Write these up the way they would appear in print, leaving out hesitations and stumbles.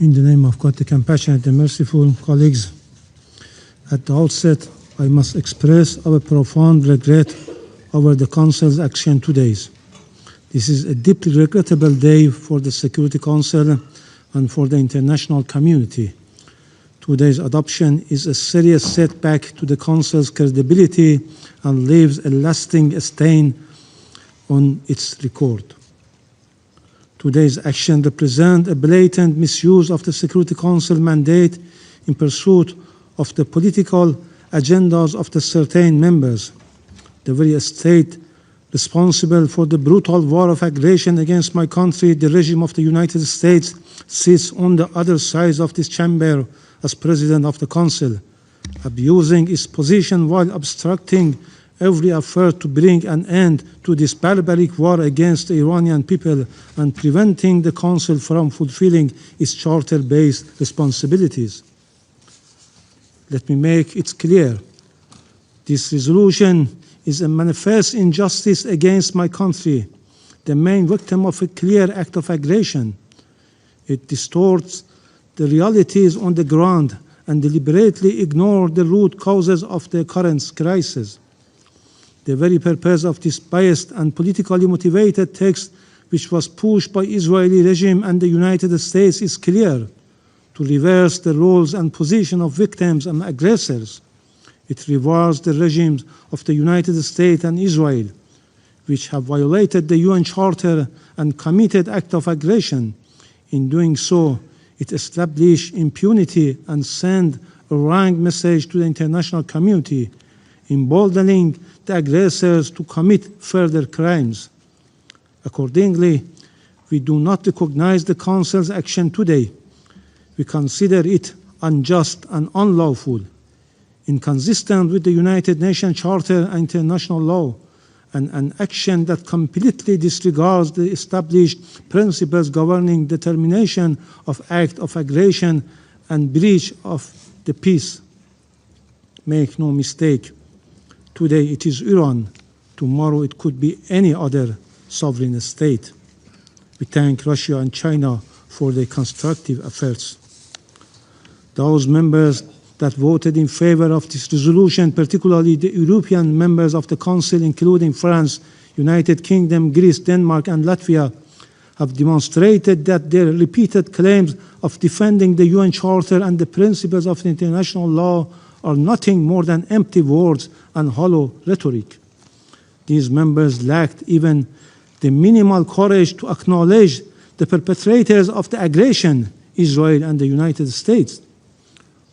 In the name of God, the compassionate and merciful, colleagues, at the outset, I must express our profound regret over the Council's action today. This is a deeply regrettable day for the Security Council and for the international community. Today's adoption is a serious setback to the Council's credibility and leaves a lasting stain on its record. Today's action represents a blatant misuse of the Security Council mandate in pursuit of the political agendas of the certain members. The very state responsible for the brutal war of aggression against my country, the regime of the United States, sits on the other side of this chamber as President of the Council, abusing its position while obstructing every effort to bring an end to this barbaric war against the Iranian people and preventing the Council from fulfilling its charter-based responsibilities. Let me make it clear. This resolution is a manifest injustice against my country, the main victim of a clear act of aggression. It distorts the realities on the ground and deliberately ignores the root causes of the current crisis. The very purpose of this biased and politically motivated text, which was pushed by Israeli regime and the United States, is clear: to reverse the roles and position of victims and aggressors. It rewards the regimes of the United States and Israel, which have violated the UN Charter and committed acts of aggression. In doing so, it established impunity and sent a wrong message to the international community, emboldening the aggressors to commit further crimes. Accordingly, we do not recognize the Council's action today. We consider it unjust and unlawful, inconsistent with the United Nations Charter and international law, and an action that completely disregards the established principles governing determination of acts of aggression and breach of the peace. Make no mistake, today it is Iran, tomorrow it could be any other sovereign state. We thank Russia and China for their constructive efforts. Those members that voted in favor of this resolution, particularly the European members of the Council, including France, United Kingdom, Greece, Denmark, and Latvia, have demonstrated that their repeated claims of defending the UN Charter and the principles of international law are nothing more than empty words and hollow rhetoric. These members lacked even the minimal courage to acknowledge the perpetrators of the aggression, Israel and the United States.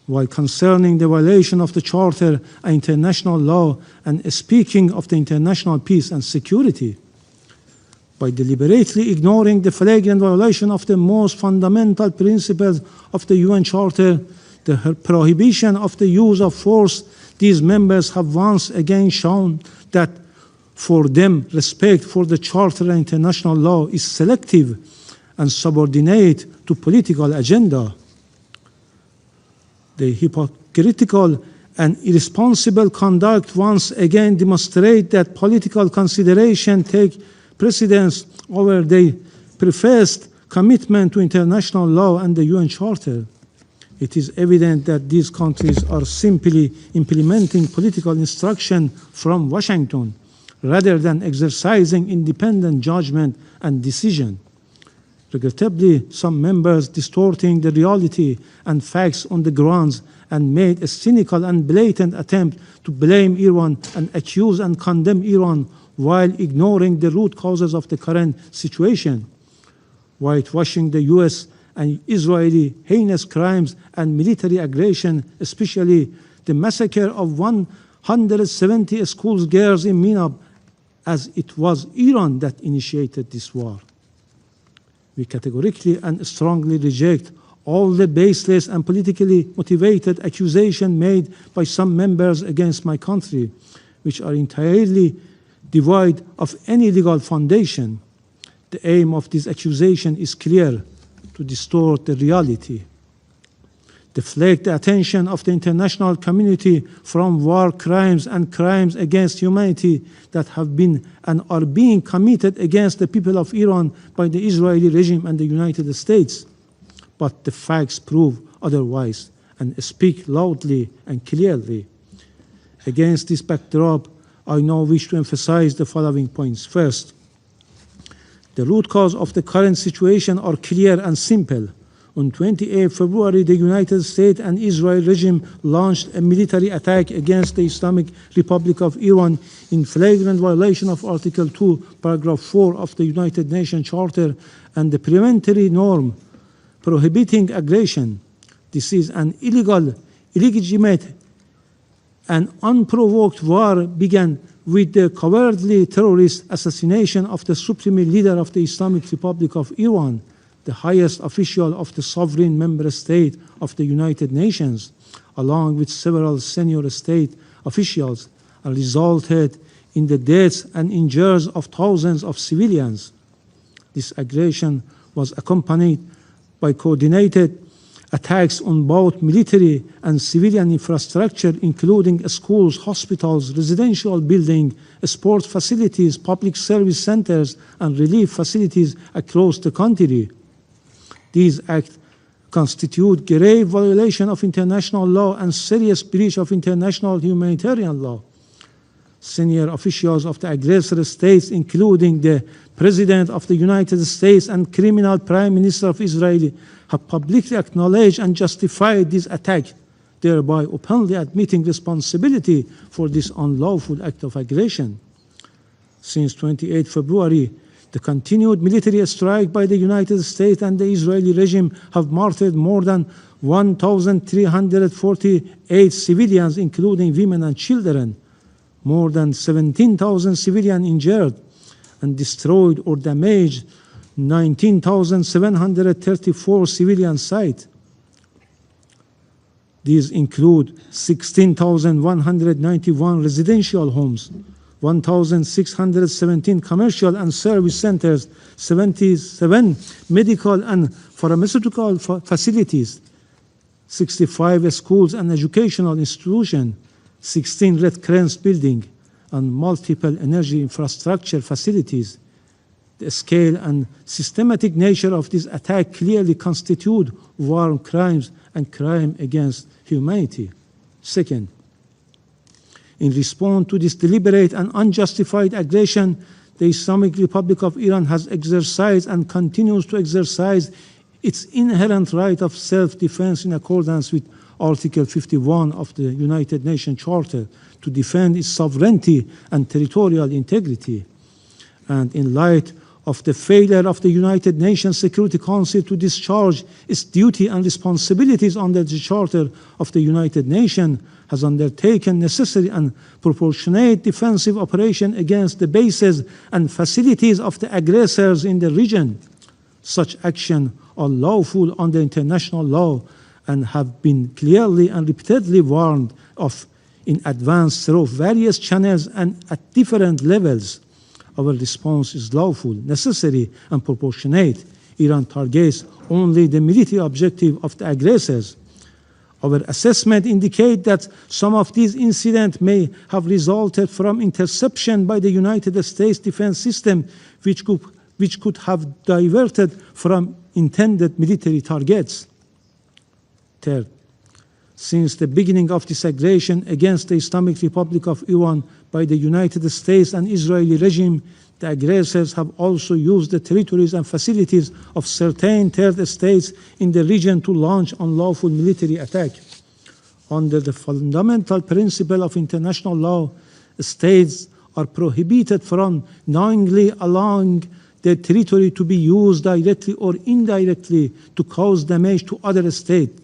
While concerning the violation of the Charter and international law and speaking of the international peace and security, by deliberately ignoring the flagrant violation of the most fundamental principles of the UN Charter, the prohibition of the use of force, these members have once again shown that for them, respect for the Charter and international law is selective and subordinate to political agenda. The hypocritical and irresponsible conduct once again demonstrate that political consideration take precedence over the professed commitment to international law and the UN Charter. It is evident that these countries are simply implementing political instruction from Washington rather than exercising independent judgment and decision. Regrettably, some members distorting the reality and facts on the grounds and made a cynical and blatant attempt to blame Iran and accuse and condemn Iran while ignoring the root causes of the current situation, whitewashing the US and Israeli heinous crimes and military aggression, especially the massacre of 170 school girls in Minab, as it was Iran that initiated this war. We categorically and strongly reject all the baseless and politically motivated accusations made by some members against my country, which are entirely devoid of any legal foundation. The aim of this accusation is clear: to distort the reality, deflect the attention of the international community from war crimes and crimes against humanity that have been and are being committed against the people of Iran by the Israeli regime and the United States. but the facts prove otherwise and speak loudly and clearly. Against this backdrop, I now wish to emphasize the following points. First, the root cause of the current situation are clear and simple. On 28 February, the United States and Israel regime launched a military attack against the Islamic Republic of Iran in flagrant violation of Article 2, Paragraph 4 of the United Nations Charter and the preventory norm prohibiting aggression. This is an illegal, illegitimate, and unprovoked war began with the cowardly terrorist assassination of the supreme leader of the Islamic Republic of Iran, the highest official of the sovereign member state of the United Nations, along with several senior state officials, and resulted in the deaths and injuries of thousands of civilians. This aggression was accompanied by coordinated attacks on both military and civilian infrastructure, including schools, hospitals, residential buildings, sports facilities, public service centers, and relief facilities across the country. These acts constitute grave violation of international law and serious breach of international humanitarian law. Senior officials of the aggressor states, including the President of the United States and criminal Prime Minister of Israel, have publicly acknowledged and justified this attack, thereby openly admitting responsibility for this unlawful act of aggression. Since 28 February, the continued military strike by the United States and the Israeli regime have martyred more than 1,348 civilians, including women and children, more than 17,000 civilians injured, and destroyed or damaged 19,734 civilian sites. These include 16,191 residential homes, 1,617 commercial and service centers, 77 medical and pharmaceutical facilities, 65 schools and educational institutions, 16 Red Cross buildings, and multiple energy infrastructure facilities. The scale and systematic nature of this attack clearly constitute war crimes and crime against humanity. Second, in response to this deliberate and unjustified aggression, the Islamic Republic of Iran has exercised and continues to exercise its inherent right of self-defense in accordance with Article 51 of the United Nations Charter to defend its sovereignty and territorial integrity. And in light of the failure of the United Nations Security Council to discharge its duty and responsibilities under the Charter of the United Nations, has undertaken necessary and proportionate defensive operation against the bases and facilities of the aggressors in the region. Such actions are lawful under international law and have been clearly and repeatedly warned of in advance through various channels and at different levels. Our response is lawful, necessary, and proportionate. Iran targets only the military objective of the aggressors. Our assessment indicates that some of these incidents may have resulted from interception by the United States defense system, which could have diverted from intended military targets. Third, since the beginning of this aggression against the Islamic Republic of Iran by the United States and Israeli regime, the aggressors have also used the territories and facilities of certain third states in the region to launch unlawful military attack. Under the fundamental principle of international law, states are prohibited from knowingly allowing their territory to be used directly or indirectly to cause damage to other states.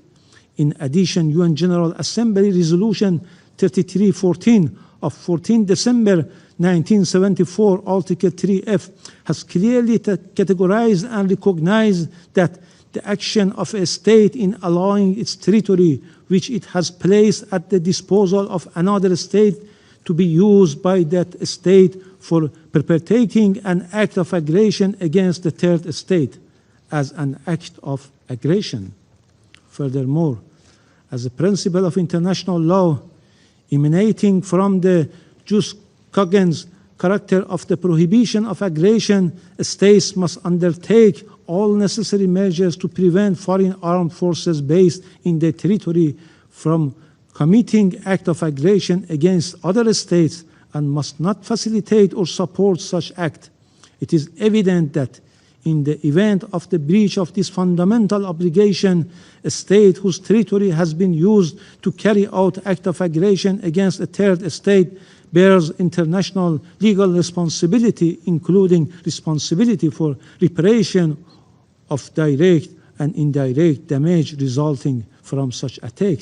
In addition, UN General Assembly Resolution 3314 of 14 December 1974, Article 3F, has clearly categorized and recognized that the action of a state in allowing its territory, which it has placed at the disposal of another state, to be used by that state for perpetrating an act of aggression against the third state as an act of aggression. Furthermore, as a principle of international law emanating from the jus cogens character of the prohibition of aggression, states must undertake all necessary measures to prevent foreign armed forces based in their territory from committing acts of aggression against other states and must not facilitate or support such acts. It is evident that in the event of the breach of this fundamental obligation, a state whose territory has been used to carry out acts of aggression against a third state bears international legal responsibility, including responsibility for reparation of direct and indirect damage resulting from such attack.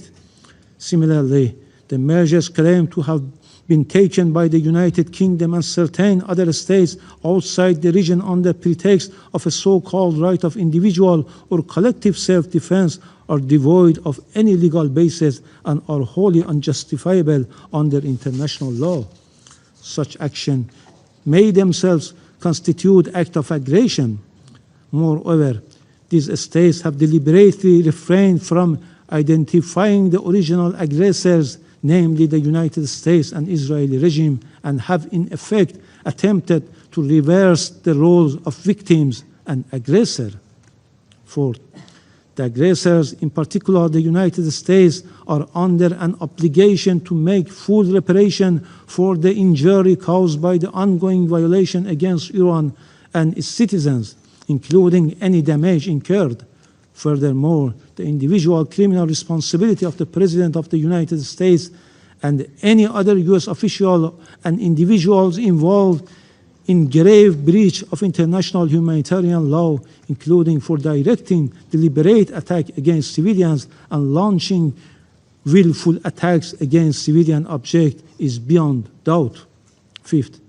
Similarly, the measures claimed to have been taken by the United Kingdom and certain other states outside the region under pretext of a so-called right of individual or collective self-defense are devoid of any legal basis and are wholly unjustifiable under international law. Such action may themselves constitute acts of aggression. Moreover, these states have deliberately refrained from identifying the original aggressors, namely the United States and Israeli regime, and have in effect attempted to reverse the roles of victims and aggressor. Fourth, the aggressors, in particular the United States, are under an obligation to make full reparation for the injury caused by the ongoing violation against Iran and its citizens, including any damage incurred. Furthermore, the individual criminal responsibility of the President of the United States and any other U.S. official and individuals involved in grave breach of international humanitarian law, including for directing deliberate attack against civilians and launching willful attacks against civilian objects, is beyond doubt. Fifth,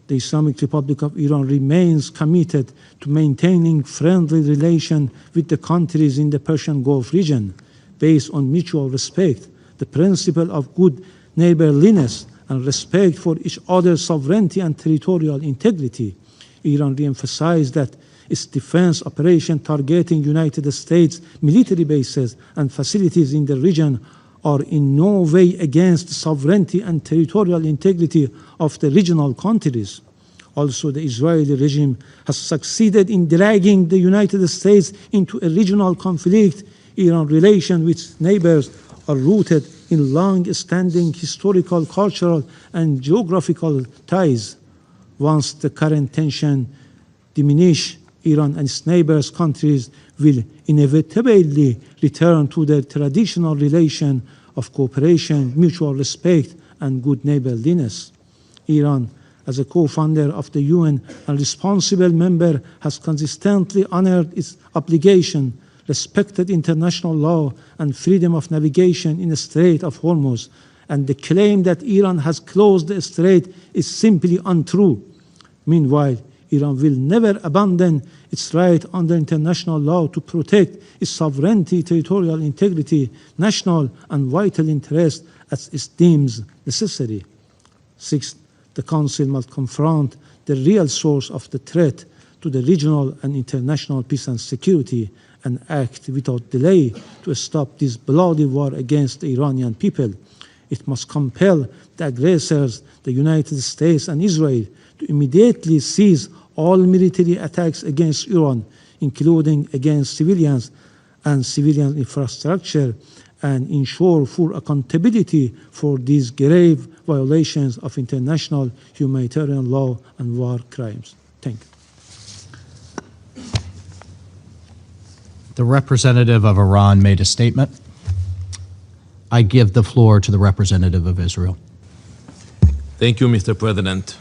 the Islamic Republic of Iran remains committed to maintaining friendly relations with the countries in the Persian Gulf region based on mutual respect, the principle of good neighborliness, and respect for each other's sovereignty and territorial integrity. Iran re-emphasized that its defense operation targeting United States military bases and facilities in the region are in no way against the sovereignty and territorial integrity of the regional countries. Also, the Israeli regime has succeeded in dragging the United States into a regional conflict. Iran's relations with neighbors are rooted in long-standing historical, cultural, and geographical ties. Once the current tension diminish, Iran and its neighbors countries will inevitably return to their traditional relation of cooperation, mutual respect, and good neighborliness. Iran, as a co-founder of the UN and responsible member, has consistently honored its obligation, respected international law and freedom of navigation in the Strait of Hormuz, and the claim that Iran has closed the strait is simply untrue. Meanwhile, Iran will never abandon its right under international law to protect its sovereignty, territorial integrity, national and vital interests as it deems necessary. Sixth, the Council must confront the real source of the threat to the regional and international peace and security and act without delay to stop this bloody war against the Iranian people. It must compel the aggressors, the United States and Israel, to immediately cease all military attacks against Iran, including against civilians and civilian infrastructure, and ensure full accountability for these grave violations of international humanitarian law and war crimes. Thank you. The representative of Iran made a statement. I give the floor to the representative of Israel. Thank you, Mr. President.